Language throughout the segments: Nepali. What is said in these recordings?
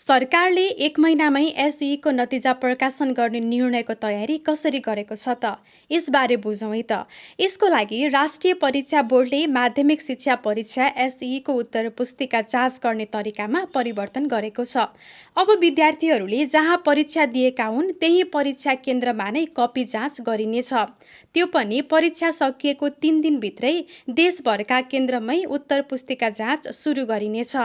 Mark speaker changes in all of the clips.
Speaker 1: सरकारले 1 महिनामै एसईको नतिजा प्रकाशन गर्ने निर्णयको तयारी कसरी गरेको छ त? यसबारे बुझौँ है त। यसको लागि राष्ट्रिय परीक्षा बोर्डले माध्यमिक शिक्षा परीक्षा एसईको उत्तर पुस्तिका जाँच गर्ने तरिकामा परिवर्तन गरेको छ। अब विद्यार्थीहरूले जहाँ परीक्षा दिएका हुन् त्यही परीक्षा केन्द्रमा नै कपी जाँच गरिनेछ। त्यो पनि परीक्षा सकिएको 3 दिनभित्रै देशभरका केन्द्रमै उत्तर पुस्तिका जाँच सुरु गरिनेछ।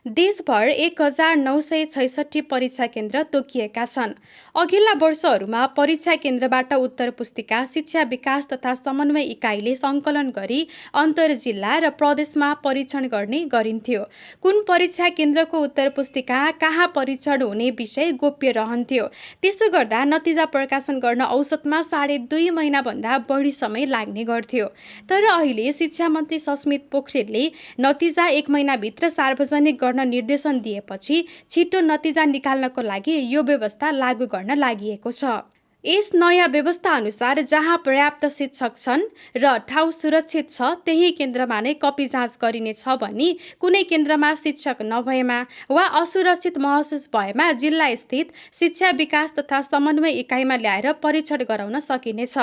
Speaker 1: देशभर 1966 परीक्षा केन्द्र तोकिएका छन्। अघिल्ला वर्षहरूमा परीक्षा केन्द्रबाट उत्तर पुस्तिका शिक्षा विकास तथा समन्वय इकाइले सङ्कलन गरी अन्तर जिल्ला र प्रदेशमा परीक्षण गर्ने गरिन्थ्यो। कुन परीक्षा केन्द्रको उत्तर पुस्तिका कहाँ परीक्षण हुने विषय गोप्य रहन्थ्यो। त्यसो गर्दा नतिजा प्रकाशन गर्न औसतमा 2.5 महिनाभन्दा बढी समय लाग्ने गर्थ्यो। तर अहिले शिक्षा मन्त्री सस्मित पोखरेलले नतिजा 1 महिनाभित्र सार्वजनिक गर्न निर्देशन दिएपछि छिटो नतिजा निकाल्नको लागि यो व्यवस्था लागू गर्न लागि छ। यस नयाँ व्यवस्था अनुसार जहाँ पर्याप्त शिक्षक छन् र ठाउँ सुरक्षित छ त्यही केन्द्रमा नै कपी जाँच गरिनेछ भने कुनै केन्द्रमा शिक्षक नभएमा वा असुरक्षित महसुस भएमा जिल्ला स्थित शिक्षा विकास तथा समन्वय इकाइमा ल्याएर परीक्षण गराउन सकिनेछ।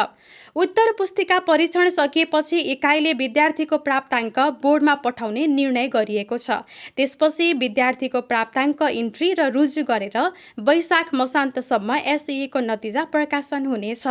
Speaker 1: उत्तर पुस्तिका परीक्षण सकिएपछि इकाइले विद्यार्थीको प्राप्ताङ्क बोर्डमा पठाउने निर्णय गरिएको छ। त्यसपछि विद्यार्थीको प्राप्ताङ्क इन्ट्री र रुजु गरेर वैशाख मसान्तसम्म एसईको नतिजा प्रकाशन हुनेछ।